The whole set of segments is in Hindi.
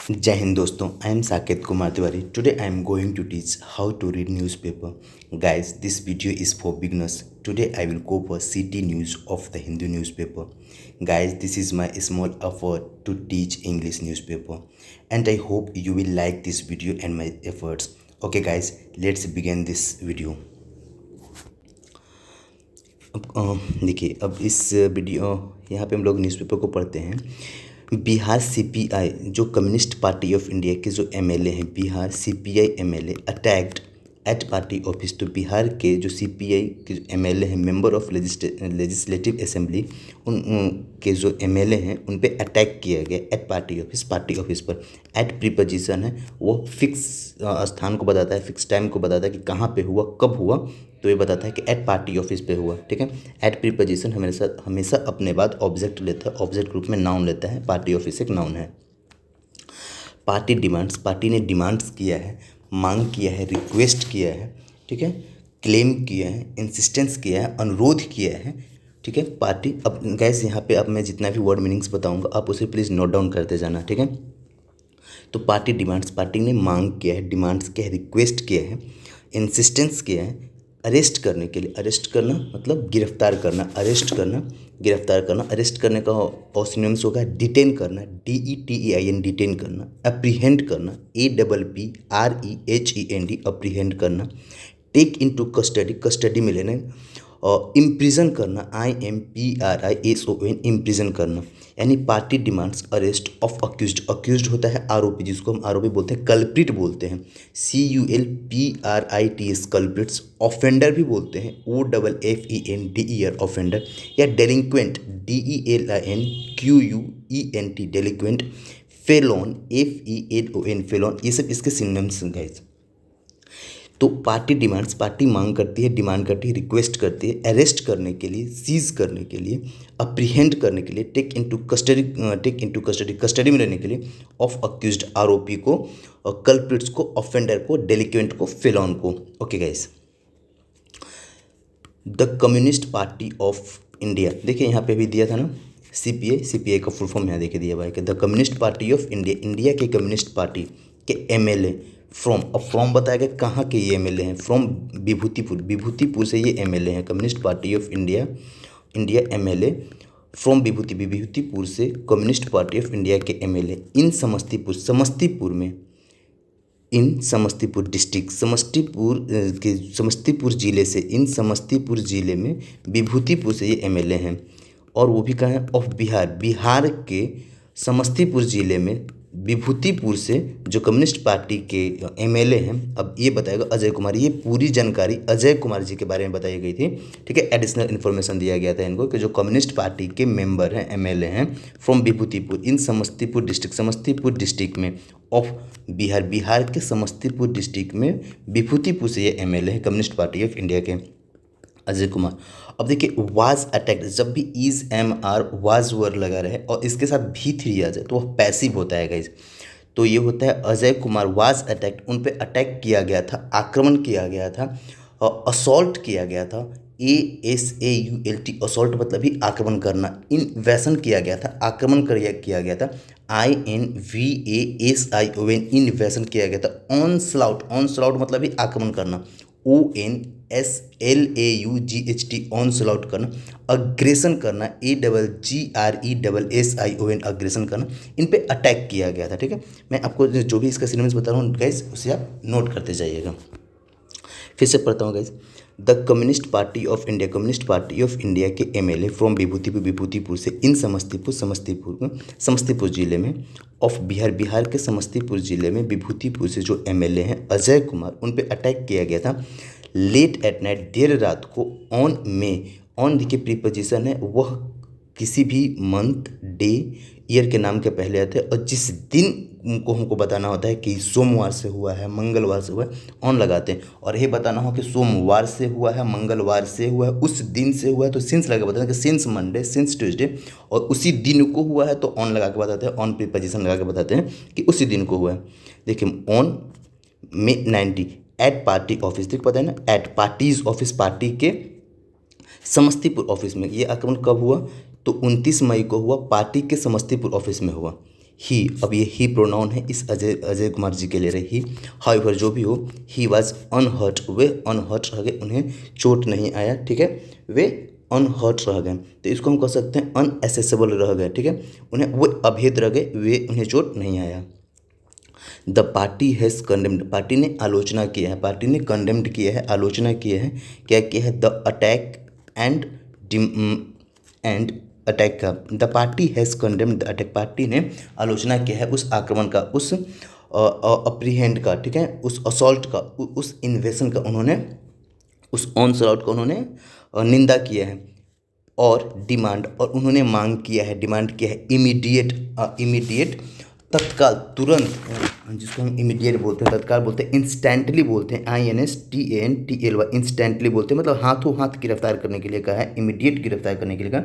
Jai Hind दोस्तों, I am Saket Kumar Tiwari. Today I am going to teach how to read newspaper. Guys, this video is for beginners. Today I will go for city news of the Hindu newspaper. Guys, this is my small effort to teach English newspaper, and I hope you will like this video and my efforts. Okay guys, let's begin this video. देखिए, अब इस वीडियो यहाँ पे हम लोग न्यूज़पेपर को पढ़ते हैं। बिहार सीपीआई जो कम्युनिस्ट पार्टी ऑफ इंडिया के जो एमएलए हैं, Bihar CPI MLA attacked at party office. तो बिहार के जो सीपीआई के एमएलए हैं, मेंबर ऑफ लेजिस्लेटिव असेंबली, के जो एमएलए हैं उन पे अटैक किया गया एट पार्टी ऑफिस पर। एट प्रीपोजिशन है, वो फिक्स स्थान को बताता है, फिक्स टाइम को बताता है कि कहाँ पे हुआ, कब हुआ। तो ये बताता है कि एट पार्टी ऑफिस पे हुआ। ठीक है, एट प्रीपोजिशन हमेशा अपने बाद ऑब्जेक्ट लेता है, ऑब्जेक्ट ग्रुप में नाउन लेता है। पार्टी ऑफिस एक नाउन है। पार्टी डिमांड्स, पार्टी ने डिमांड्स किया है, मांग किया है, रिक्वेस्ट किया है, ठीक है, क्लेम किया है, इंसिस्टेंस किया है, अनुरोध किया है। ठीक है, पार्टी। अब गैस यहाँ पे अब मैं जितना भी वर्ड मीनिंग्स बताऊंगा आप उसे प्लीज़ नोट डाउन करते जाना। ठीक है, तो पार्टी डिमांड्स, पार्टी ने मांग किया है, डिमांड्स किया है, रिक्वेस्ट किया है, इंसिस्टेंस किया है अरेस्ट करने के लिए। अरेस्ट करना मतलब गिरफ्तार करना, अरेस्ट करना, गिरफ्तार करना। अरेस्ट करने का और सिनोनिम्स होगा डिटेन करना, DETEIN, डिटेन करना, अप्रीहेंड करना, APPREHEND, अप्रीहेंड करना, टेक इनटू कस्टडी, कस्टडी में लेना, और इम्प्रिजन करना, IMPRISON, इम्प्रिजन करना। यानी party demands arrest of accused, accused होता है आरोपी, जिसको हम आरोपी बोलते हैं, कल्प्रिट बोलते हैं, CULPRITS, कल्प्रिट्स। ऑफेंडर भी बोलते हैं, OFFENDER, ऑफेंडर, या डेलिंक्वेंट, DELINQUENT, डेलिक्वेंट, फेलोन, FELON, फेलोन। ये सब इसके सिनोनिम्स हैं गाइस। तो पार्टी डिमांड्स, पार्टी मांग करती है, डिमांड करती है, रिक्वेस्ट करती है अरेस्ट करने के लिए, सीज करने के लिए, अप्रीहेंड करने के लिए, टेक इनटू कस्टडी, कस्टडी में लेने के लिए, ऑफ अक्यूज्ड, आरोपी को, और कल्प्रिट्स को, ऑफेंडर को, डेलिक्वेंट को, फेलोन को। Okay guys, the communist party of India, देखिए यहाँ पे भी दिया था ना सीपीआई का फुल फॉर्म यहाँ देखिए दिया हुआ है कि the communist party of India, India के कम्युनिस्ट पार्टी के एमएलए फ्रॉम। अब फ्रॉम बताया गया कहाँ के ये एमएलए हैं, फ्रॉम विभूतिपुर से ये एमएलए हैं। Communist party of India, India MLA from Vibhutipur से कम्युनिस्ट पार्टी ऑफ इंडिया के एमएलए इन समस्तीपुर में, इन समस्तीपुर डिस्ट्रिक्ट, समस्तीपुर ज़िले से, इन समस्तीपुर ज़िले में विभूतिपुर से ये एमएलए हैं। और वो भी कहाँ है, ऑफ बिहार के समस्तीपुर ज़िले में विभूतिपुर से जो कम्युनिस्ट पार्टी के एमएलए हैं। अब ये बताएगा अजय कुमार, ये पूरी जानकारी अजय कुमार जी के बारे में बताई गई थी। ठीक है, एडिशनल इन्फॉर्मेशन दिया गया था इनको कि जो कम्युनिस्ट पार्टी के मेंबर हैं, एमएलए हैं, from Vibhutipur in Samastipur district में, ऑफ बिहार के समस्तीपुर डिस्ट्रिक्ट में विभूतिपुर से ये एमएलए हैं कम्युनिस्ट पार्टी ऑफ इंडिया के, अजय कुमार। अब देखिए वाज अटैक्ड, जब भी इज MR वाज वर्ड लगा रहे और इसके साथ V3 आ जाए तो वह पैसिव होता है गाइज। तो ये होता है अजय कुमार वाज अटैक्ड, उन पे अटैक किया गया था, आक्रमण किया गया था, और असॉल्ट किया गया था, ASAULT, असॉल्ट मतलब ही आक्रमण करना, इन्वेशन किया गया था, आक्रमण किया गया था, INVASION, इन्वेशन किया गया था, ऑनस्लाउट, ऑनस्लाउट मतलब ही आक्रमण करना, ONSLAUGHT, ऑनस्लाउट करना, अग्रेसन करना, AGGRESSION, अग्रेसन करना। इन पे अटैक किया गया था। ठीक है, मैं आपको जो भी इसका सिनोनिम्स बता रहा हूँ गाइस उसे आप नोट करते जाइएगा। फिर से पढ़ता हूँ guys, the communist party of India, communist party of India के एमएलए फ्रॉम विभूतिपुर से इन समस्तीपुर ज़िले में, ऑफ बिहार के समस्तीपुर ज़िले में विभूतिपुर से जो एमएलए हैं अजय कुमार, उन पे अटैक किया गया था लेट एट नाइट, देर रात को, ऑन में। ऑन देखिए प्रीपोजिशन है, वह किसी भी मंथ, डे, ईयर के नाम के पहले आते हैं, और जिस दिन को हमको बताना होता है कि सोमवार से हुआ है, मंगलवार से हुआ है, ऑन लगाते हैं। और ये बताना हो कि सोमवार से हुआ है, मंगलवार से हुआ है, उस दिन से हुआ है तो सिंस लगा बताते हैं कि सिंस मंडे, सिंस ट्यूसडे, और उसी दिन को हुआ है तो ऑन लगा के बताते हैं, ऑन प्रीपोजिशन लगा के बताते हैं कि उसी दिन को हुआ है। देखिए ऑन में 90 एट पार्टी ऑफिस, देख पता है ना, एट पार्टीज ऑफिस, पार्टी के समस्तीपुर ऑफिस में। ये आक्रमण कब हुआ, तो 29 मई को हुआ, पार्टी के समस्तीपुर ऑफिस में हुआ। ही, अब ये ही प्रोनाउन है इस अजय कुमार जी के ले रहे ही। हाउएवर जो भी हो, he was unhurt, way unhurt रह गए, उन्हें चोट नहीं आया, ठीक है, वे अनहर्ट रह गए। तो इसको हम कह सकते हैं अनएसेसेबल रह गए, ठीक है, उन्हें वो अभेद रह गए, वे उन्हें चोट नहीं आया। The party has condemned, party ने आलोचना किया है, पार्टी ने कंडेम्ड किया है, आलोचना किया है, क्या किया है, the attack and and attack का, the party has condemned the attack, party ने आलोचना किया है उस आक्रमण का, उस अप्रीहेंड का, ठीक है, उस असॉल्ट का, उस इन्वेशन का, उन्होंने उस ऑनसलॉट का उन्होंने निंदा किया है। और डिमांड, और उन्होंने मांग किया है, डिमांड किया है इमीडिएट, इमीडिएट तत्काल, तुरंत, जिसको हम इमीडिएट बोलते हैं, तत्काल बोलते हैं, इंस्टेंटली बोलते हैं, INSTANTLY, इंस्टेंटली बोलते हैं, मतलब हाथों हाथ गिरफ्तार करने के लिए कहा है, इमीडिएट गिरफ्तार करने के लिए कहा,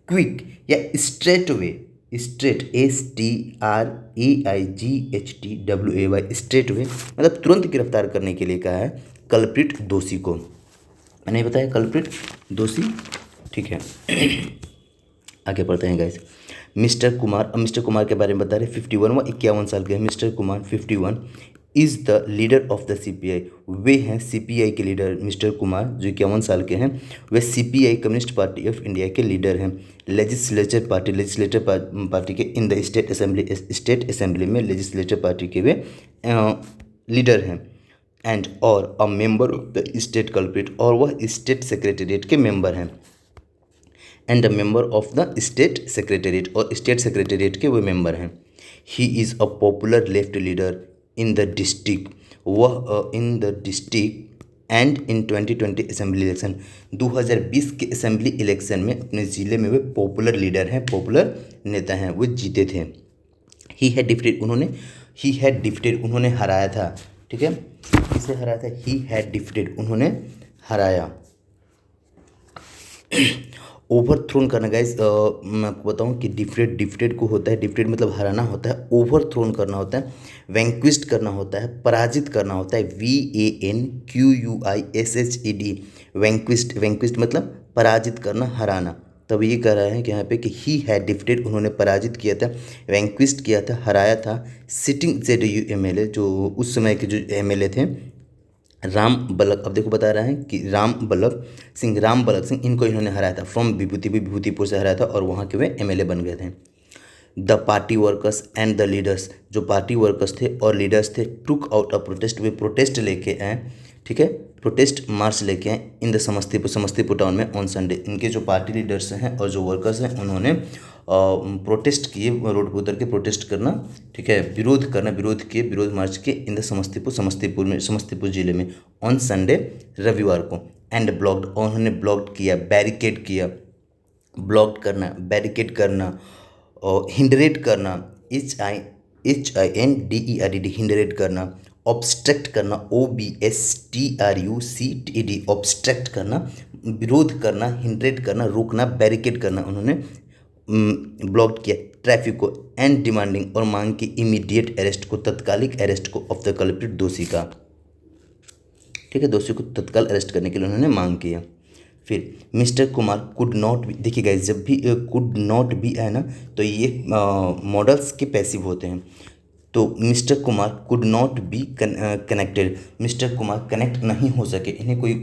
क्विक या straight way, straight STRAIGHTWAY, straight way मतलब तुरंत गिरफ्तार करने के लिए कहा है कल्प्रिट दोषी को, मैंने बताया कल्प्रिट दोषी, ठीक है। आगे पढ़ते हैं गाइस। मिस्टर कुमार, अब मिस्टर कुमार के बारे में बता रहे, 51 साल के हैं mister Kumar, 51 is the leader of the CPI, वे हैं CPI के लीडर, मिस्टर कुमार जो 51 साल के हैं, वे CPI communist party of India के लीडर हैं। लेजिस्लेचर पार्टी के इन द स्टेट असेंबली में लेजिस्लेचर पार्टी के वे लीडर हैं। एंड और a member of the state culprit, और वह स्टेट सेक्रेटेरिएट के मेंबर हैं। And a member of the state secretariat, और स्टेट सेक्रेटेरिएट के वो मेंबर हैं। He is a popular left leader in the district, वह in the district and in 2020 assembly election, 2020 के असेंबली इलेक्शन में अपने ज़िले में वे पॉपुलर लीडर हैं, पॉपुलर नेता हैं, वो जीते थे। ही हैड डिफीटेड, उन्होंने हराया था, ठीक है, किसे हराया था, ही हैड डिफीटेड, उन्होंने हराया। ओवरथ्रोन करना गाइस, मैं आपको बताऊं कि डिफीटेड को होता है, डिफीटेड मतलब हराना होता है, ओवरथ्रोन करना होता है, वैंक्विस्ट करना होता है, पराजित करना होता है, VANQUISHED, वैंक्विस्ट मतलब पराजित करना, हराना। तब ये कह रहा है कि यहाँ पे कि ही हैड डिफीटेड, उन्होंने पराजित किया था, वैंक्विस्ट किया था, हराया था, सिटिंग ZU MLA, जो उस समय के जो MLA थे, राम बलक, अब देखो बता रहा है कि राम बलक सिंह, इनको इन्होंने हराया था, फ्रॉम विभूतिपुर से हराया था, और वहाँ के वे MLA बन गए थे। The party workers and the leaders, जो पार्टी वर्कर्स थे और लीडर्स थे, took out a protest, way protest लेके आए, ठीक है, प्रोटेस्ट मार्च लेके आए इन द समस्तीपुर टाउन में ऑन संडे। इनके जो पार्टी लीडर्स हैं और जो वर्कर्स हैं, उन्होंने प्रोटेस्ट किए, रोड पर उतर के प्रोटेस्ट करना, ठीक है, विरोध मार्च के इन द समस्तीपुर जिले में ऑन संडे, रविवार को। एंड ब्लॉक्ड, और उन्होंने ब्लॉक्ड किया, बैरिकेड किया, ब्लॉक्ड करना, बैरिकेड करना, और हिंडरेट करना, HINDERED, हिंडरेट करना, ऑब्स्ट्रक्ट करना, OBSTRUCTED, ऑब्स्ट्रक्ट करना, विरोध करना, हिंडरेट करना, रोकना, बैरिकेड करना, उन्होंने ब्लॉक किया ट्रैफिक को। एंड डिमांडिंग, और मांग की इमीडिएट अरेस्ट को, तत्कालिक अरेस्ट को, ऑफ द कल्प्रिट, दोषी का, ठीक है, दोषी को तत्काल अरेस्ट करने के लिए उन्होंने मांग किया। फिर mister Kumar could not be, देखिए गाइस, जब भी कुड नॉट बी है ना, तो ये मॉडल्स के पैसिव होते हैं। तो mister Kumar could not be connected, mister Kumar connect नहीं हो सके, इन्हें कोई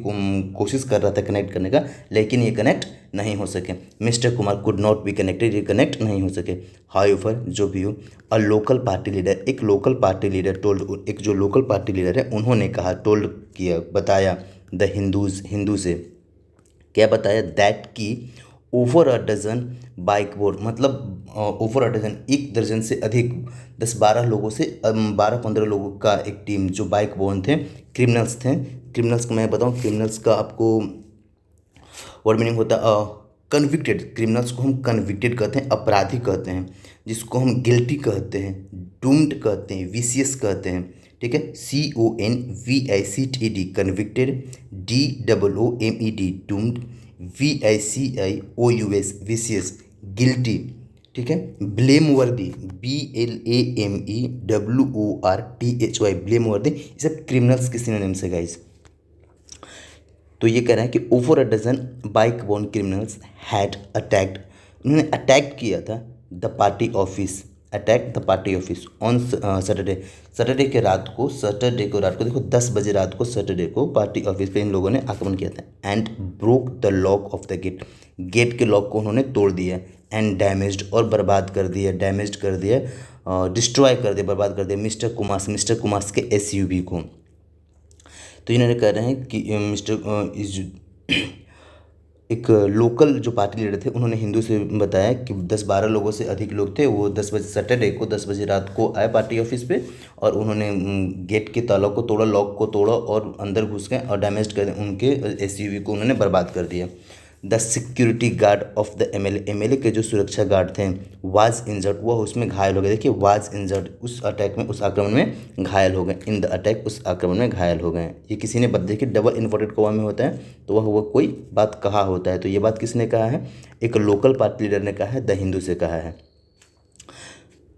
कोशिश कर रहा था कनेक्ट करने का, लेकिन ये कनेक्ट नहीं हो सके। Mister Kumar could not be connected, ये कनेक्ट नहीं हो सके। हाउएवर जो भी हो, अ लोकल पार्टी लीडर, एक लोकल पार्टी लीडर टोल्ड, एक जो लोकल पार्टी लीडर है उन्होंने कहा, टोल्ड किया, बताया, द हिंदू से, क्या बताया, दैट की over a dozen bike borne, मतलब ओवर अ डजन, 1 दर्जन से अधिक, 10-12 लोगों से 12-15 लोगों का एक टीम, जो बाइक बोर्ड थे, क्रिमिनल्स थे। क्रिमिनल्स को मैं बताऊं, क्रिमिनल्स का आपको वर्ड मीनिंग होता है कन्विक्टेड, क्रिमिनल्स को हम कन्विक्टेड कहते हैं, अपराधी कहते हैं, जिसको हम गिल्टी कहते हैं, डूम्ड कहते हैं, विशियस कहते हैं, ठीक है, CONVICTED convicted, DOOMED doomed, VICIOUS vicious, guilty, ठीक है, ब्लेम वर्दी, BLAMEWORTHY ब्लेम वर्दी, ये सब क्रिमिनल्स के सिनोनिम्स है गाइस। तो ये कह रहे हैं कि over a dozen bike borne criminals had attacked, उन्होंने अटैक किया था the party office, attack the party office on Saturday. Saturday को रात को देखो 10 बजे रात को सैटरडे को पार्टी ऑफिस पे इन लोगों ने आक्रमण किया था। And broke the lock of the gate, gate के लॉक को उन्होंने तोड़ दिया। एंड डैमेज्ड, और बर्बाद कर दिया, डैमेज्ड कर दिया, डिस्ट्रॉय कर दिया, बर्बाद कर दिया मिस्टर कुमार के एसयूवी को। तो इन्होंने कह रहे हैं कि एक लोकल जो पार्टी लीडर थे उन्होंने हिंदू से बताया कि 10-12 लोगों से अधिक लोग थे, वो 10 बजे सैटरडे को 10 बजे रात को आए पार्टी ऑफिस पे, और उन्होंने गेट के तालों को तोड़ा, लॉक को तोड़ा और अंदर घुस गए और डैमेज कर उनके एसयूवी को उन्होंने बर्बाद कर दिया। The security guard of the MLA के जो सुरक्षा गार्ड थे वाज इंजर्ड, वह उसमें घायल हो गए। देखिए वाज इंजर्ड, उस अटैक में, उस आक्रमण में घायल हो गए। इन द अटैक, उस आक्रमण में घायल हो गए। ये किसी ने बात, देखिए डबल इन्वर्टेड कॉमा में होता है तो वह कोई बात कहा होता है, तो ये बात किसने कहा है? एक लोकल पार्टी लीडर ने कहा है, द हिंदू से कहा है।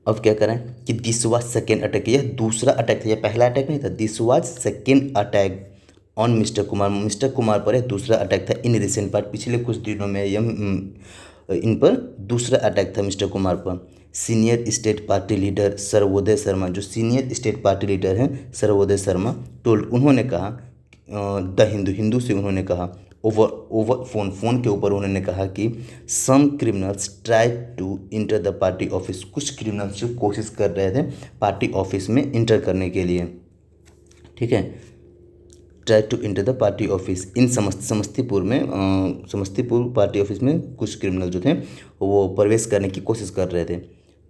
अब क्या करें कि दिस वाज सेकेंड अटैक, यह दूसरा अटैक था, यह पहला अटैक नहीं था। This was second attack on mister Kumar पर यह दूसरा अटैक था इन रिसेंट पार्ट, पिछले कुछ दिनों में यह इन पर दूसरा अटैक था मिस्टर कुमार पर। Senior state party leader Sarvodaya Sharma, जो सीनियर स्टेट पार्टी लीडर हैं सर्वोदय शर्मा, टोल्ड, उन्होंने कहा, द हिंदू से उन्होंने कहा, ओवर फोन के ऊपर उन्होंने कहा कि some criminals try to enter the party office, कुछ क्रिमिनल्स जो कोशिश कर रहे थे पार्टी ऑफिस में इंटर करने के लिए, ठीक है, try to enter the party office in Samastipur में, समस्तीपुर पार्टी ऑफिस में कुछ क्रिमिनल जो थे वो प्रवेश करने की कोशिश कर रहे थे।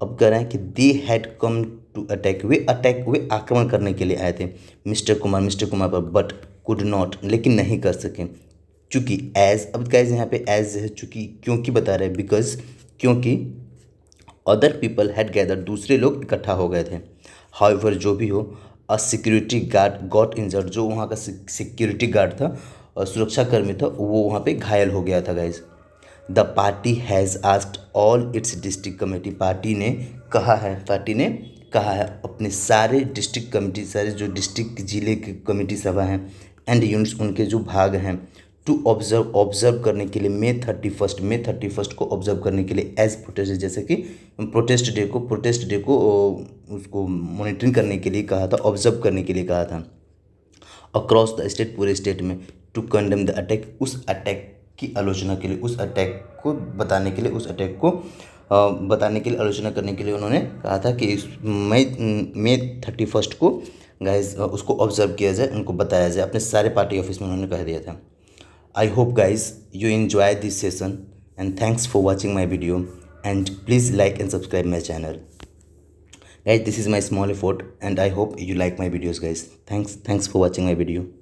अब कह रहे हैं कि they had come to attack, वे आक्रमण करने के लिए आए थे मिस्टर कुमार पर, बट कुड नॉट, लेकिन नहीं कर सके, चूँकि एज, अब गाइस यहाँ पे एज है, चूँकि, क्योंकि बता रहे हैं, बिकॉज, क्योंकि अदर पीपल हैड गैदर, दूसरे लोग इकट्ठा हो गए थे। हाउएवर, जो भी हो, a security guard got injured, जो वहाँ का सिक्योरिटी गार्ड था और सुरक्षाकर्मी था, वो वहाँ पे घायल हो गया था guys. The party has asked all it's district committee, party ने कहा है अपने सारे डिस्ट्रिक्ट कमेटी, सारे जो डिस्ट्रिक्ट जिले के कमेटी सभा हैं एंड यूनिट्स, उनके जो भाग हैं, टू ऑब्जर्व करने के लिए मे 31 को ऑब्जर्व करने के लिए एज प्रोटेस्ट, जैसे कि प्रोटेस्ट डे को उसको मॉनिटरिंग करने के लिए कहा था, ऑब्जर्व करने के लिए कहा था, अक्रॉस द स्टेट, पूरे स्टेट में, टू कंडेम द अटैक, उस अटैक की आलोचना के लिए, उस अटैक को बताने के लिए, आलोचना करने के लिए उन्होंने कहा था कि इस मे 31 को गाइज उसको ऑब्जर्व किया जाए, उनको बताया जाए, अपने सारे पार्टी ऑफिस में उन्होंने कह दिया था। I hope guys you enjoy this session and thanks for watching my video, and please like and subscribe my channel. Guys, this is my small effort and I hope you like my videos guys. Thanks for watching my video.